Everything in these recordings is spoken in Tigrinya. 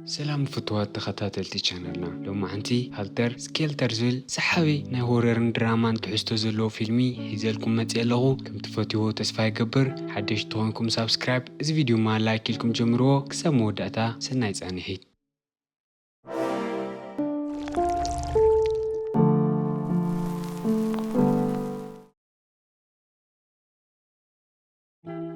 سلام فتوات تخطاتلتي channelنا لو معنتي هالتر سكيلتر زل سحابي ناي هوررن درامان تحستو زلو فيلمي هيزلكم متيالغو كم تفوتيو تسفاي قبر حدش تغنكم سابسكرايب إز فيديو ما لايك لكم جمرو كسام موداتا سنايز عنهي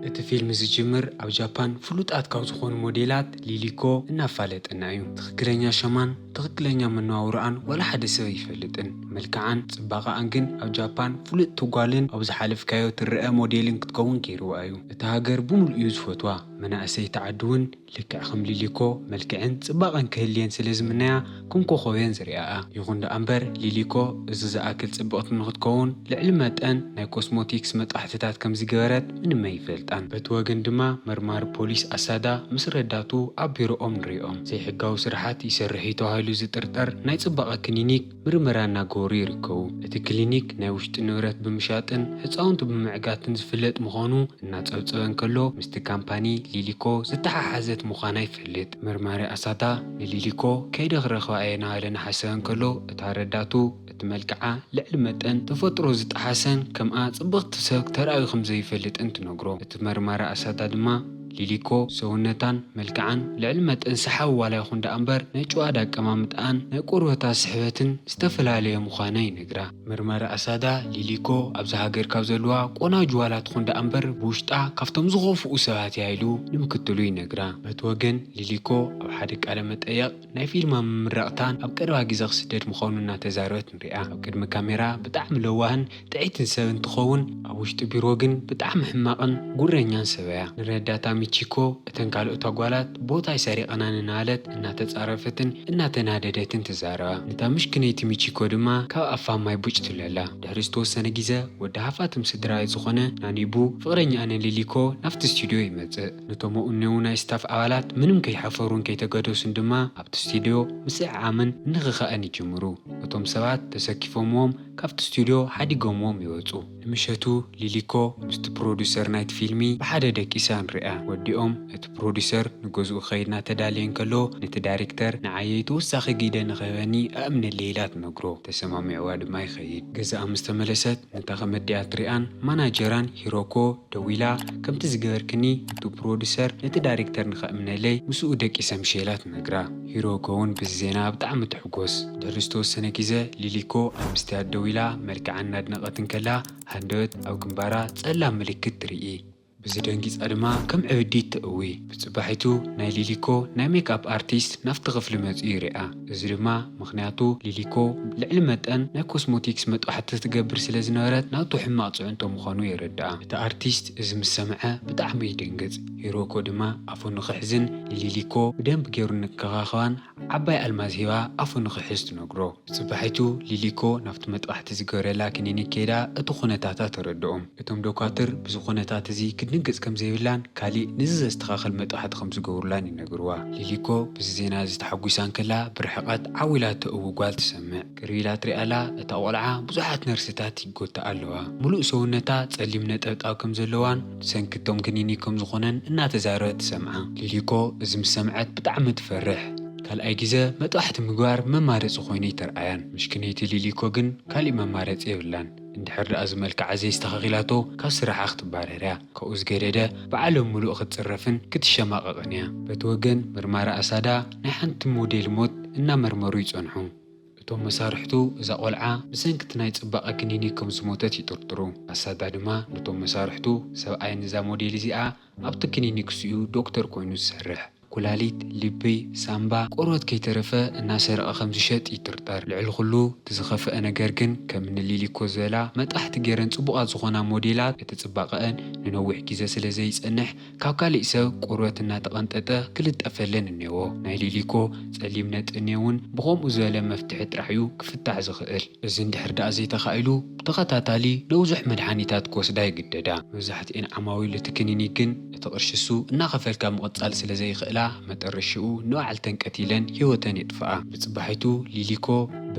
እቲ ፊልም ዝጅምር ኣብ ጃፓን ፍሉጣት ካብ ዝኾኑ ሞዴላት ሊሊኮ እናፋለጠና እዩ። ትኽክለኛ ሸማን ትኽክለኛ መነባብሮኣን ወላ ሓደ ሰብ ይፈልጥን። መልክዓን ጽባቐኣን ግን ኣብ ጃፓን ፍሉጥ ትጓልን ኣብ ዝሓለፍካዮ ትርአ ሞዴልን ክትከውን ገይርዋ እዩ። እቲ ሃገር ብምሉእ እዩ ዝፈትዋ። መናእሰይ ተዓዲ እውን ልክዕ ከም ሊሊኮ መልክዕን ጽባቐን ክህልየን ስለ ዝምነያ ክንኮኸብየን ዝሪኣኣ። ይኹን ደኣ እምበር ሊሊኮ እዚ ዝኣክል ጽብቕቲ ንኽትከውን ልዕሊ መጠን ናይ ኮስሞቲክስ መጥባሕትታት ከም ዝገበረት ምንም ኣይፈልጣን። በቲ ወገን ድማ መርማሪ ፖሊስ ኣሳዳ ምስ ረዳቱ ኣብ ቢሮኦም ንሪኦም ዘይሕጋዊ ስራሓት ይሰርሕ እዩ ተባሂሉ ዝጥርጠር ናይ ጽባቐ ክሊኒክ ምርመራ እናገበሩ ይርከቡ። እቲ ክሊኒክ ናይ ውሽጢ ንብረት ብምሻጥን ህፃውንቲ ብምዕጋትን ዝፍለጥ ምዃኑ እናፀብፀበ እንከሎ ምስቲ ካምፓኒ ሊሊኮ ዝተሓሓዘት ምዃና ይፈልጥ። መርማሪ ኣሳዳ ንሊሊኮ ከይደ ክረኽባ እየ እናበለ እናሓሰበ እንከሎ እታ ረዳቱ እቲ መልክዓ ልዕሊ መጠን ተፈጥሮ ዝጠሓሰን ከምኣ ጽብቕቲ ሰብ ተራእዩ ከም ዘይፈልጥን ትነግሮ። እቲ መርማሪ ኣሳዳ ድማ ሊሊኮ ሰውነታን መልክዓን ልዕሊ መጠን ሰሓቢ ዋላ ይኹን ደኣ እምበር ናይ ጭዋዳ ኣቀማምጣን ናይ ቆርበታ ስሕበትን ዝተፈላለየ ምዃና ይነግራ። መርማሪ ኣሳዳ ሊሊኮ ኣብዚ ሃገር ካብ ዘለዋ ቆናጁ ዋላ ትኹን ደኣ እምበር ብውሽጣ ካብቶም ዝኸፍኡ ሰባት እያ ኢሉ ንምክትሉ ይነግራ። በቲ ወገን ሊሊኮ ኣብ ሓደ ቃለ መጠየቕ ናይ ፊልማ ምምራቕታን ኣብ ቀረባ ግዜ ክስደድ ምዃኑ እናተዛረበት ንሪኣ። ኣብ ቅድሚ ካሜራ ብጣዕሚ ለዋህን ጥዒትን ሰብ እንትኸውን ኣብ ውሽጢ ቢሮ ግን ብጣዕሚ ሕማቕን ጉረኛን ሰብ እያ። ንረዳታ ሚቺኮ እተን ካልኦት ኣጓላት ቦታ ይሰሪቐናን እናበለት እናተፃረፈትን እናተናደደትን ትዛረባ። ነታ ምሽክነይቲ ሚቺኮ ድማ ካብ ኣፋ ማይ ቡጭ ትብለላ። ድሕሪ ዝተወሰነ ግዜ ወዲ ሃፋትም ስድራቤት ዝኾነ ናኒቡ ፍቕረኛ ኣነ ሊሊኮ ናብቲ ስቱድዮ ይመጽእ። ነቶም እኔው ናይ ስታፍ ኣባላት ምንም ከይሓፈሩን ከይተገደሱን ድማ ኣብቲ ስቱድዮ ምስዕዓምን ንኽኸአን ይጅምሩ። እቶም ሰባት ተሰኪፎምዎም ካብቲ ስቱድዮ ሓዲጎምዎም ይወፁ። ንምሸቱ ሊሊኮ ምስቲ ፕሮዲሰር ናይቲ ፊልሚ ብሓደ ደቂሳ ንሪኣ። ወዲኦም እቲ ፕሮዲሰር ንገዝኡ ኸይድ እናተዳልየ እንከሎ ነቲ ዳይሬክተር ንዓየይ ተወሳኺ ግደ ንኽህበኒ ኣእምነለ ኢላ ትነግሮ። ተሰማሚዕዋ ድማ ይኸይድ። ገዛኣ ምስ ተመለሰት ነታ ኸመዲኣ ትሪኣን ማናጀራን ሂሮኮ ደው ኢላ ከምቲ ዝገበርክኒ እቲ ፕሮዲሰር ነቲ ዳይሬክተር ንኸእምነለይ ምስኡ ደቂሰ ምሸላ ትነግራ። ሂሮኮ እውን በዚ ዜና ብጣዕሚ ትሕጎስ። ድሕሪ ዝተወሰነ ግዜ ሊሊኮ ኣብ መስትያት ደው ኢላ መልክዓ እናድነቐትን ከላ ሃንደበት ኣብ ግንባራ ጸላም ምልክት ትርኢ። ብዚ ደንጊፃ ድማ ከም ዕብዲት ትእዊ። ብጽባሒቱ ናይ ሊሊኮ ናይ ሜክኣፕ ኣርቲስት ናፍቲ ክፍሊ መፅኡ ይርኣ። እዚ ድማ ምክንያቱ ሊሊኮ ልዕሊ መጠን ናይ ኮስሞቲክስ መጥባሕቲ ትገብር ስለ ዝነበረት ናቱ ሕማቕ ጽዕንቶ ምዃኑ የረድኣ። እቲ ኣርቲስት እዚ ምስ ሰምዐ ብጣዕሚ ይደንግጽ። ሂሮኮ ድማ ኣፉ ንኽሕዝን ንሊሊኮ ብደንብ ገይሩ ንክኸባኸባን ዓባይ ኣልማዝ ሂባ ኣፉ ንኽሕዝ ትነግሮ። ብጽባሒቱ ሊሊኮ ናፍቲ መጥባሕቲ ዝገበረላ ክሊኒክ ከይዳ እቲ ኩነታታ ተረድኦም። እቶም ዶኳትር ብዚ ኩነታት እዚ ክድንግጽ ከም ዘይብላን ካሊእ ንዚ ዘስተኻኽል መጥባሕቲ ከም ዝገብሩላን ይነግርዋ። ሊሊኮ ብዚ ዜና እዚ ተሓጒሳን ከላ ብርሕቐት ዓዊላ ትእዊ ጓል ትሰምዕ። ቅርቢላ ትሪኣላ እታ ቆልዓ ብዙሓት ነርስታት ይጎታ ኣለዋ። ሙሉእ ሰውነታ ጸሊም ነጠብጣብ ከም ዘለዋን ሰንክቶም ክኒኒክ ከም ዝኾነን እናተዛረበት ትሰምዓ። ሊሊኮ እዚ ምስ ሰምዐት ብጣዕሚ ትፈርሕ። ካልኣይ ግዜ መጥባሕቲ ምግባር መማረፂ ኮይኑ ይተርኣያን። ምሽክነይቲ ሊሊኮ ግን ካሊእ መማረፂ የብላን። እንድሕር ደኣ ዝመልክዓ ዘይስተኻኺላቶ ካብ ስራሓ ክትባረር እያ። ካብኡ ዝገደደ ብዓለም ሙሉእ ክትፅረፍን ክትሸማቐቕን እያ። በቲ ወገን ምርማሪ ኣሳዳ ናይ ሓንቲ ሞዴል ሞት እናመርመሩ ይጸንሑ። እቶም መሳርሕቱ እዛ ቆልዓ ብሰንኪቲ ናይ ጽባቐ ክሊኒክ ከም ዝሞተት ይጥርጥሩ። ኣሳዳ ድማ ነቶም መሳርሕቱ ሰብኣይ ንዛ ሞዴል እዚኣ ኣብቲ ክሊኒክ ስኡ ዶክተር ኮይኑ ዝሰርሕ ኩላሊት፣ ልቢ፣ ሳምባ፣ ቆርበት ከይተረፈ እናሰረቐ ከም ዝሸጥ ይጥርጠር። ልዕሊ ኩሉ ትዝኸፍአ ነገር ግን ከም ንሊሊኮ ዝበላ መጥባሕቲ ገይረን ጽቡቓት ዝኾና ሞዴላት እቲ ጽባቐአን ንነዊሕ ግዜ ስለ ዘይጸንሕ ካብ ካሊእ ሰብ ቆርበት እናተቐንጠጠ ክልጠፈለን እኔዎ። ናይ ሊሊኮ ጸሊም ነጥኔ እውን ብኸምኡ ዝበለ መፍትሒ ጥራሕ እዩ ክፍታሕ ዝኽእል። እዚ እንድሕር ደኣ ዘይተኻኢሉ ብተኸታታሊ ንብዙሕ መድሓኒታት ክወስዳ ይግደዳ። መብዛሕትአን ዓማዊል እቲ ክሊኒክ ግን እቲ ቅርሺ እሱ እናኸፈልካ ምቕጻል ስለ ዘይኽእላ መጠረሽኡ ንባዕልተን ቀቲለን ህይወተን የጥፍኣ። ብጽባሒቱ ሊሊኮ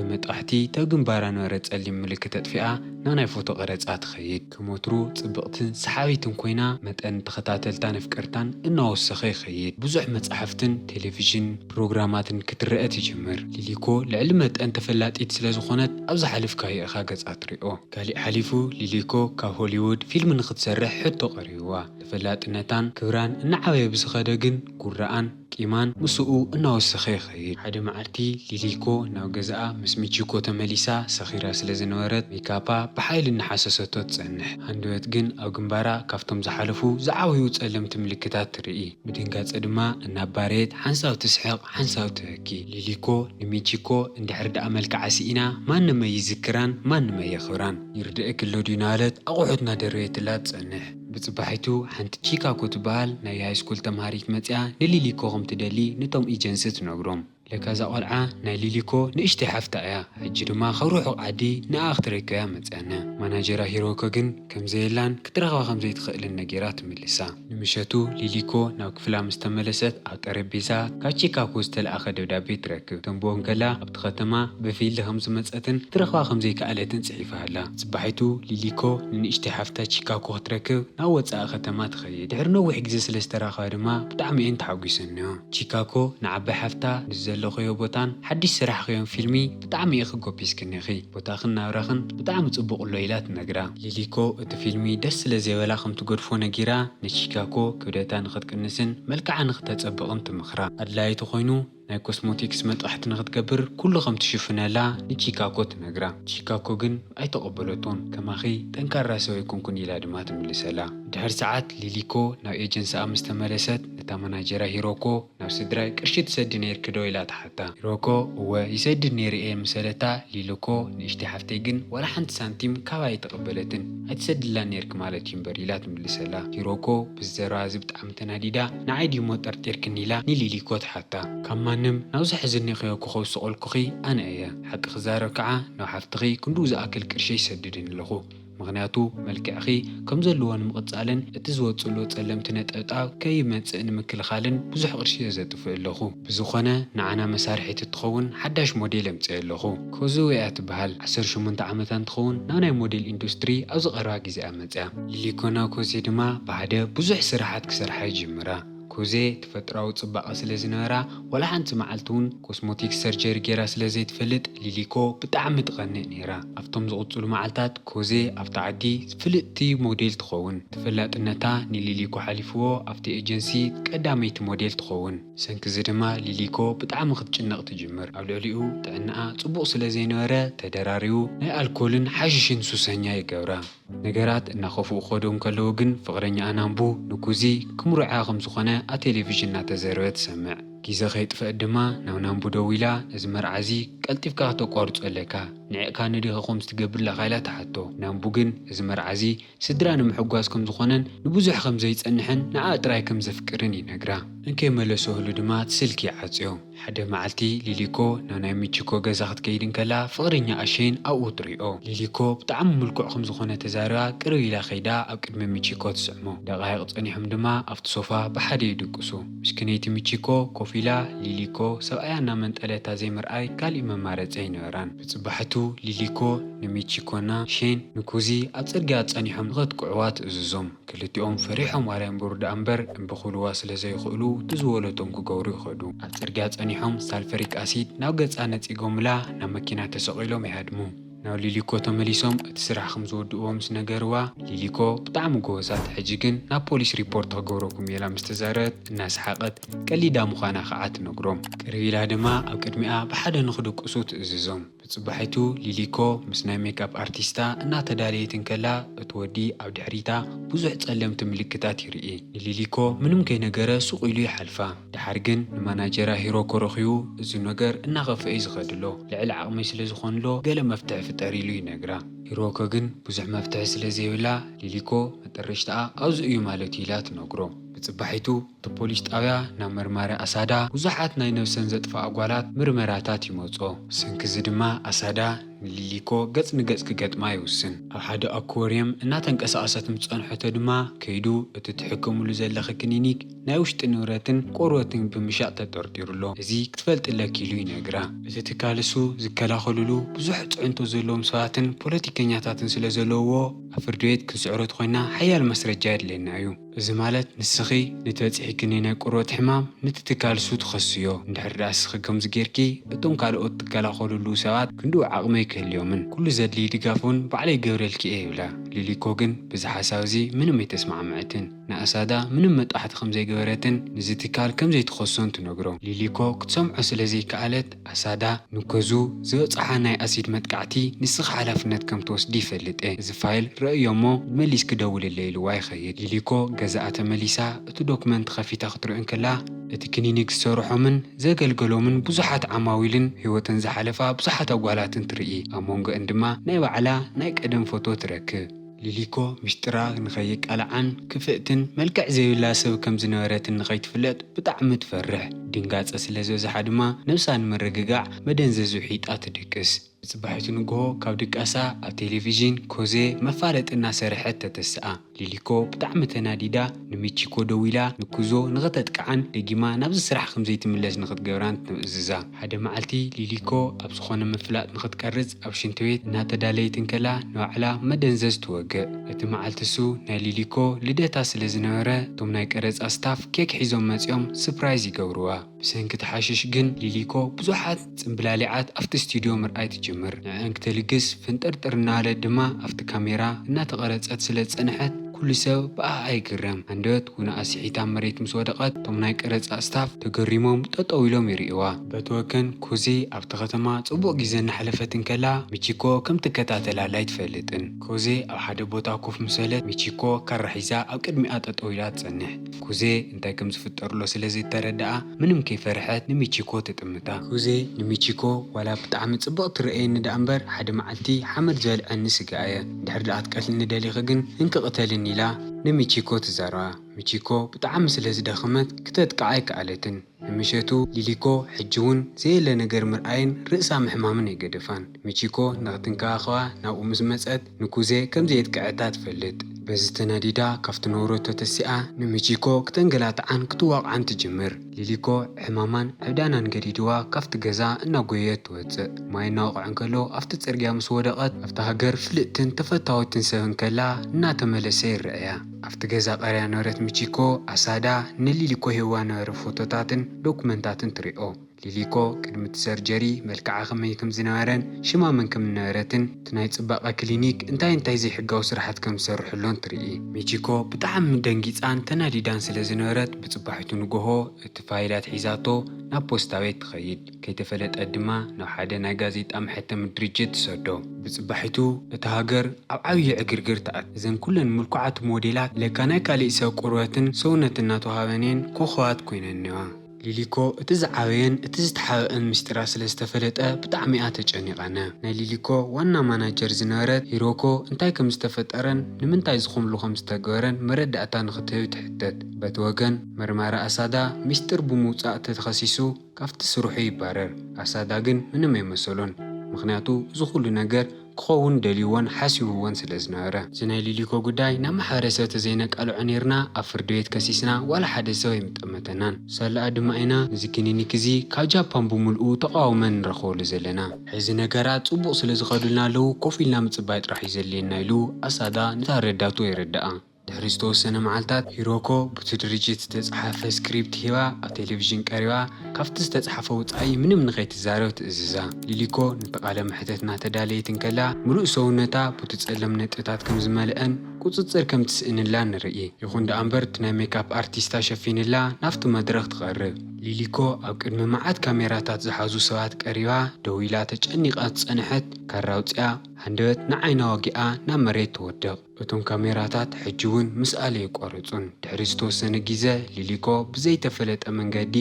بمطحتي تجنبارا نورت ملكت تطفئة ناي فوتو قرصات خيد كموترو صبقتن سحابيتن كوينا متن تخاتلتان فكرتان انه وسخي خيد بزح مصحفتن تلفزيون بروجراماتن كترئ تجمر ليليكو لعلمت ان تفلاتيت سلازخونت ابز حلف كاي اخا قصات ريو قالي حليفو ليليكو كهوليوود فيلم نختسرح حتو قريوا تفلاتنتان كبران نعوي بزخدغن قران كيمان مسؤو انه وسخي خيد حدا معرتي ليليكو ناو غزا مسميتشيكو تمليسا سخيرا سلازنورت ميكابا بحيل النحاسسوتو تصنح هندوت جن او جنبارا كافتم زحالفو زعاويو تصلم تملكتات ترئي بدنقاص ادما الناباريت حنساو تسحق حنساو تهكي ليليكو نميتشيكو اندحر دأمل كعاسينا ما نما يذكران ما نما يخوران يردئك اللو دينالت اقوحتنا دريت لا تصنح بصباحيتو حنت تشيكاكو تبال ناي هاي سكول تمهاريت متيا لليليكو غم تدلي نتوم ايجنسيت نغروم لكذا قلعة ناي ليليكو نشتي حفتا يا حجي دما خروحو عادي ناختريكو يا متانا ماناجرا هيروكو جن كم زيلان كترغوا خمزي تخيل النجيرات ملسا نمشتو ليليكو ناو كفلا مستملست او تربيزا كاتشيكاكو استلأخ دبدابي تركب تنبوهم كلا ابتختما بفيل لخمز متسأتن ترغوا خمزي كالتن صحيفها لا صباحيتو ليليكو نشتي حفتا تشيكاكو تركب ناوت ختما تخيل دعرنو وحجز سلستراخا دما بطعمي انت حاويسنو تشيكاكو نعبي حفتا نزل خيو بوتان حدش سرح خيون فيلمي بطعمي اخ كوبيس كنخي بوتاخن ناورخن بطعم صبق الليلات نغرا ليليكو ات فيلمي دس لزي ولا خم تغدفو نغيرا نشيكاكو كودتا نختقنسن ملكع نختتصبقن تمخرا ادلايتو خوينو ناي كوسموتيكس مطحت نختقبر كل خم تشوفنالا نشيكاكو تنغرا شيكاكو جن اي تقبلتون كماخي تنكر راسو يكون كن يلا دمات ملسلا دهر ساعات ليليكو ناو ايجنسا مستملست نتا مناجرا هيروكو ناو سدراي قرشي تسد نير كدو الى تحتا هيروكو هو يسد نير اي مسلتا ليليكو نشتي حفتي جن ولا حنت سنتيم كواي تقبلتن هتسد لا نير كمالت يمبريلات ملسلا هيروكو بالزرازب طعم تناديدا نعيدي موتر تركنيلا ني ليليكو تحتا كمانم ناوز حزني خيوكو خو سقول كخي انا ايا حق خزارو كعا نو حفتخي كندوز اكل قرشي سددن لخو مغنياتو ملك أخي كم زلوان مقصالن اتزوصلو تصلمت نططاو كيمص نمكلخالن بزح قرشي زتفو اللخو بزخونه نعنا مسارحي تتخون حداش موديل مص اللخو كوزويات بحال 18 عامتان تخون ناناي موديل اندستري از قرا غزي امصا ليكونا كوزي دما بعده بزح سرحات كسرحا يجمرا كوزي تفتراو صباقه سلازنرا ولا حنت معلتون كوسموتيك سيرجري غيرا سلازي تفلط ليليكو بطعم تغني نيرا افتم زغصلو معلتات كوزي افتعدي فلطتي موديل تخون تفلطنتا ني ليليكو حليفو افتي ايجنسي قداميت موديل تخون سنكزي دما ليليكو بطعم خدچنق تجمر اولوليو تعنقا صبوق سلازي نورا تدراريو ناي الكولن حششن سوسنيا يغورا نغرات نخفو خودون كلو جن فقرنيا انامبو نكوزي كمرعا خمسخونه التلفزيون نتزروت سمع كيزا خيط فقدما ناونام بودويلا ازمر عزي قلتفكا تقورص لكا نعكا نديخ خمس تقبل لغايلا تحتو نامبوغن ازمر عزي سدران محغواسكم زخونن نبوزح خمزي يصنحن نعا تراي كم زفكرن ينغرا انكي ملسو هلو دما سلكي عصيو حدا معلتي ليليكو ناناي ميتشيكو غزاخت كيدن كلا فقرنيا اشين او طريقو ليليكو بطعم ملكو خمس زخونه تزارا قريلا خيدا او قدم ميتشيكو تسعمو دقايق صنيحم دما افت صوفا بحدي يدقسو مسكنيتي ميتشيكو كوفيلا ليليكو سوايانا منطلتا زي مرأي كالي ممارت زي نوران بصباحتو ليليكو نميتشيكونا شين نكوزي اصرغا صنيحم نخت قعوات اززوم كلتيهم فريحهم ولا برد امبر بخلوا سلازي يخلو تزولتهم كغوري خدو اصرغا صنيحم سالفريك اسيد ناو غصانت يغوملا نا ماكينه تسقيلهم يهدمو ناو ليليكو تمليسوم اتسرح خمزودوهم سنغروا ليليكو بطعم غوزات حجيجن نا بوليس ريبورت غوروكم يلا مستزارت الناس حقت قليدا مخانا خعات نغروم قريلا دما او قدميا بحدا نخدو قصوت اززوم بصباحيتو ليليكو مسنا ميك اب ارتيستا انا تداليتن كلا اتودي او دحريتا بزح صلمت ملكتات يرئي ليليكو منم كاي نغره سوقيلو يحلفا دحرجن الماناجر هيروكو رخيو ازو نغر انا غفاي زخدلو لعل عقمي سلازخونلو قال مفتح فتاريلو ينغرا هيروكو جن بزح مفتح سلازيولا ليليكو مترشتا اوز ايو مالتيلات نغرو بصباحيتو تبوليس طابيا نا مرماري اسادا وزحات ناي نفسن زطفا اغوالات مرمراتات يموصو سنكز دما اسادا ንሊሊኮ ገጽ ንገጽ ክገጥማ ይውስን። ኣብ ሓደ ኣኳርየም እናተንቀሳቐሰት ምጸንሖቶ ድማ ከይዱ እቲ ትሕከሙሉ ዘለኺ ክሊኒክ ናይ ውሽጢ ንብረትን ቆርበትን ብምሻጥ ተጠርጢሩሎ። እዚ ክትፈልጥለክ ኢሉ ይነግራ። እቲ ትካልሱ ዝከላኸልሉ ብዙሕ ጽዕንቶ ዘለዎም ሰባትን ፖለቲከኛታትን ስለ ዘለውዎ ኣብ ፍርዲ ቤት ክስዕረት ኮይና ሓያል መስረጃ የድልየና እዩ። እዚ ማለት ንስኺ ንተበፂሕክኒ ናይ ቆርበት ሕማም ነቲ ትካልሱ ትኸስዮ እንድሕር ዳኣ ንስኺ ከምዚ ጌርኪ እቶም ካልኦት ትከላኸልሉ ሰባት ክንድኡ ዓቕሚ ኣይክህልዮምን ኩሉ ዘድልይ ድጋፍ እውን ባዕለይ ገብረልኪ እየ ይብላ። ሊሊኮ ግን በዚ ሓሳብ እዚ ምንም ኣይተስማዕምዐትን። ንኣሳዳ ምንም መጣሕቲ ከምዘይገበረትን ነዚ ትካል ከምዘይትኸሶን ትነግሮ። ሊሊኮ ክትሰምዖ ስለዘይከኣለት ኣሳዳ ንኮዙ ዝበፅሓ ናይ ኣሲድ መጥቃዕቲ ንስኺ ሓላፍነት ከም ትወስዲ ይፈልጥ እየ፣ እዚ ፋይል ረእዮ እሞ መሊስ ክደውልለ ኢልዋ ይኸይድ። ሊሊኮ ገዛኣ ተመሊሳ እቲ ዶክመንት ከፊታ ክትሪኦ እንከላ እቲ ክሊኒክ ዝሰርሖምን ዘገልገሎምን ብዙሓት ዓማዊልን ህይወተን ዝሓለፋ ብዙሓት ኣጓላትን ትርኢ። ኣብ መንጎአን ድማ ናይ ባዕላ ናይ ቀደም ፎቶ ትረክብ። ሊሊኮ ምስጢራ ንኸይቃልዓን ክፍእትን መልክዕ ዘይብላ ሰብ ከም ዝነበረትን ንኸይትፍለጥ ብጣዕሚ ትፈርሕ። ድንጋፀ ስለ ዝበዝሓ ድማ ነብሳ ንምርግጋዕ መደንዘዚ ሒጣ ትድቅስ። ብጽባሕቱ ንግሆ ካብ ድቃሳ ኣብ ቴሌቪዥን ኮዜ መፋለጢ እናሰርሐት ተተስኣ። ሊሊኮ ብጣዕሚ ተናዲዳ ንሚቺኮ ደው ኢላ ንኩዞ ንኽተጥቅዓን ደጊማ ናብዚ ስራሕ ከምዘይትምለስ ንኽትገብራን ትምእዝዛ። ሓደ መዓልቲ ሊሊኮ ኣብ ዝኾነ ምፍላጥ ንኽትቀርጽ ኣብ ሽንቲ ቤት እናተዳለየት እንከላ ንባዕላ መደንዘዝ ትወግእ። እቲ መዓልቲ እሱ ናይ ሊሊኮ ልደታ ስለ ዝነበረ እቶም ናይ ቀረጻ ስታፍ ኬክ ሒዞም መጺኦም ስፕራይዝ ይገብርዋ። ብሰንኪ ተሓሽሽ ግን ሊሊኮ ብዙሓት ጽምብላሊዓት ኣብቲ ስቱድዮ ምርኣይ ትጅምር። ንዕን ክትልግስ ፍንጥርጥር እናበለት ድማ ኣብቲ ካሜራ እናተቐረጸት ስለ ዝጸንሐት ኩሉ ሰብ ብኣ ኣይግረም። አንደበት ውና ኣስሒታ መሬት ምስ ወደቐት እቶም ናይ ቀረጻ ስታፍ ተገሪሞም ጠጠው ኢሎም ይርእዋ። በተወከን ኮዚ ኣብቲ ከተማ ጽቡቕ ግዜ እናሕለፈት እንከላ ሚቺኮ ከም ትከታተላላ ኣይትፈልጥን። ኮዚ ኣብ ሓደ ቦታ ኮፍ ምሰለት ሚቺኮ ካራ ሒዛ ኣብ ቅድሚኣ ጠጠው ኢላ ትጸንሕ። ኮዚ እንታይ ከም ዝፍጠርሎ ስለዘይተረድኣ ምንም ከይፈርሐት ንሚቺኮ ትጥምታ። ኮዚ ንሚቺኮ ዋላ ብጣዕሚ ጽቡቕ ትርአየኒ ዳ እምበር ሓደ መዓልቲ ሓመድ ዝበልዐኒ ስጋየ እንድሕር ደኣ ትቀትልኒ ደሊኸ ግን እንክቕተልኒ ኢላ ንሚቺኮ ትዛረባ። ሚቺኮ ብጣዕሚ ስለ ዝደኸመት ክተጥቅዓ ኣይከኣለትን። ንምሸቱ ሊሊኮ ሕጂ እውን ዘየለ ነገር ምርኣይን ርእሳ ምሕማምን የገደፋን። ሚቺኮ ንኽትንከባኸባ ናብኡ ምስ መጸት ንኩዜ ከምዘየጥቅዐታ ትፈልጥ። በዚ ተናዲዳ ካብቲ ነውረቶ ተሲኣ ንሚቺኮ ክተንገላትዓን ክትዋቕዓን ትጅምር። ሊሊኮ ሕማማን ዕብዳናን ገዲድዋ ካብቲ ገዛ እናጎየት ትወፅእ። ማይ እናወቕዕ እንከሎ ኣብቲ ጽርግያ ምስ ወደቐት ኣብቲ ሃገር ፍልጥትን ተፈታዊትን ሰብ እንከላ እናተመለሰ ይረአያ። ኣብቲ ገዛ ቀርያ ነበረት ሚቺኮ ኣሳዳ ንሊሊኮ ሂዋ ነበረ ፎቶታትን ዶኩመንታትን ትሪኦ። ሊሊኮ ቅድሚ እቲ ሰርጀሪ መልክዓ ከመይ ከም ዝነበረን ሽማ መን ከም ዝነበረትን እቲ ናይ ጽባቐ ክሊኒክ እንታይ ዘይሕጋዊ ስራሕት ከም ዝሰርሕሎን ትርኢ። ሚቺኮ ብጣዕሚ ደንጊፃን ተናዲዳን ስለ ዝነበረት ብጽባሕቱ ንግሆ እቲ ፋይላት ሒዛቶ ናብ ፖስታ ቤት ትኸይድ። ከይተፈለጠት ድማ ናብ ሓደ ናይ ጋዜጣ መሕተሚ ድርጅት ትሰዶ። ብጽባሕቱ እቲ ሃገር ኣብ ዓብዪ ዕግርግር ተኣት። እዘን ኩለን ምልኩዓት ሞዴላት ለካ ናይ ካሊእ ሰብ ቁርበትን ሰውነትን እናተዋሃበነን ኮኸባት ኮይነን እኒዋ። ሊሊኮ እቲ ዝዓበየን እቲ ዝተሓበአን ምስጢራ ስለ ዝተፈለጠ ብጣዕሚ እያ ተጨኒቐነ። ናይ ሊሊኮ ዋና ማናጀር ዝነበረት ሂሮኮ እንታይ ከም ዝተፈጠረን ንምንታይ ዝኸምሉ ከም ዝተገበረን መረዳእታ ንኽትህብ ትሕተት። በቲ ወገን መርማሪ ኣሳዳ ምስጢር ብምውፃእ ተተኸሲሱ ካብቲ ስርሑ ይባረር። ኣሳዳ ግን ምንም ኣይመሰሎን፣ ምክንያቱ እዚ ኩሉ ነገር ክኸውን ደልይዎን ሓሲብዎን ስለ ዝነበረ። እዚ ናይ ሊሊኮ ጉዳይ ናብ ማሕበረሰብ ተዘይነቃልዖ ነርና ኣብ ፍርዲ ቤት ከሲስና ዋላ ሓደ ሰብ ኣይምጠመተናን። ሰላኣ ድማ ኢና እዚ ክሊኒክ እዚ ካብ ጃፓን ብምልኡ ተቃውመን ንረኽበሉ ዘለና። ሕዚ ነገራት ጽቡቕ ስለ ዝኸዱልና ኣለው ኮፍ ኢልና ምጽባይ ጥራሕ እዩ ዘድልየና ኢሉ ኣሳዳ ነታ ረዳቱ የረድኣ። ድሕሪ ዝተወሰነ መዓልታት ሂሮኮ በቲ ድርጅት ዝተጻሕፈ ስክሪፕት ሂባ ኣብ ቴሌቪዥን ቀሪባ ካብቲ ዝተጻሕፈ ውጻኢ ምንም ንኸይትዛረብ ትእዝዛ። ሊሊኮ ነቲ ቃለ መሕተት እናተዳለየት እንከላ ምሉእ ሰውነታ በቲ ጸለም ነጥብታት ከም ዝመልአን ቁጽጽር ከም ትስእንላ ንርኢ። ይኹን ደኣ እምበር እቲ ናይ ሜካፕ ኣርቲስታ ሸፊንላ ናብቲ መድረኽ ትቐርብ። ሊሊኮ ኣብ ቅድሚ መዓት ካሜራታት ዝሓዙ ሰባት ቀሪባ ደው ኢላ ተጨኒቓ ትጸንሐት። ካራ ኣውፂኣ ሃንደበት ንዓይና ወጊኣ ናብ መሬት ትወድቕ። እቶም ካሜራታት ሕጂ እውን ምስኣለ ይቋረጹን። ድሕሪ ዝተወሰነ ግዜ ሊሊኮ ብዘይተፈለጠ መንገዲ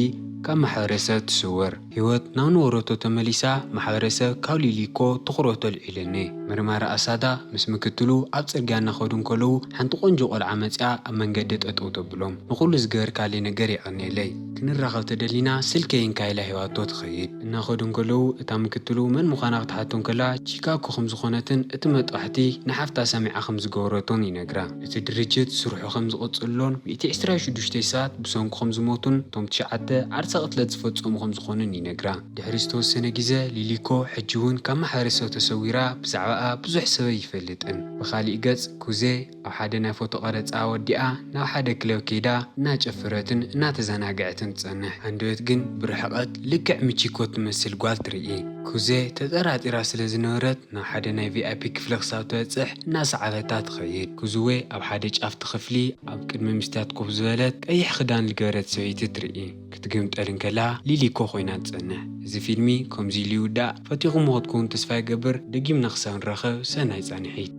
ካብ ማሕበረሰብ ትስወር። ህይወት ናብ ነበረቶ ተመሊሳ ማሕበረሰብ ካብ ሊሊኮ ትኹረቶ ልዒለኒ ምርመራ ኣሳዳ ምስ ምክትሉ ኣብ ጽርግያ እናኸዱ እንከለዉ ሓንቲ ቆንጆ ቆልዓ መጽያ ኣብ መንገዲ ጠጠው ተብሎም ንኹሉ ዝገበርካለይ ነገር ይቐኒየለይ ክንራኸብ ተደሊና ስልከይን ካይላ ህይወቶ ትኸይድ እናኸዱ እንከለዉ እታ ምክትሉ መን ምዃና ክትሓቶም ከላ ቺካጎ ከም ዝኾነትን እቲ መጥባሕቲ ንሓፍታ ሰሚዓ ከም ዝገበረቶን ይነግራ እቲ ድርጅት ስርሑ ከም ዝቕጽሎን 126 ሰዓት ብሰንኩ ከም ዝሞቱን እቶም 9 ዓርሰ ቅትለት ዝፈጸሙ ከም ዝኾኑን ይነግራ ድሕሪ ዝተወሰነ ግዜ ሊሊኮ ሕጂ እውን ካብ ማሕበረሰብ ተሰዊራ ብዛዕባኣ ብዙሕ ሰብ ይፈልጥን ብኻሊእ ገጽ ኩዜ ኣብ ሓደ ናይ ፎቶ ቀረጻ ወዲኣ ናብ ሓደ ክለብ ከይዳ እናጨፈረትን እናተዘናግዐትን ትጸንሕ አንደበት ግን ብርሕቐት ልክዕ ምቺኮት ትመስል ጓል ትርኢ ኩዜ ተጠራጢራ ስለ ዝነበረት ናብ ሓደ ናይ ቪአይፒ ክፍሊ ክሳብ ተበጽሕ እናሰዓበታ ትኸይድ ኩዝዌ ኣብ ሓደ ጫፍ ክፍሊ ኣብ ቅድሚ ምስትያት ኮፍ ዝበለት ቀይሕ ክዳን ዝገበረት ሰበይቲ ትርኢ ክትግምጠልን ከላ ሊሊኮ ኮይና ትጸንሕ እዚ ፊልሚ ከምዚ ኢሉ ይውዳእ ፈቲኹም ክትከውን ተስፋ ይገብር ደጊምና ክሳብ ንረኽብ ሰናይ ጻንሒት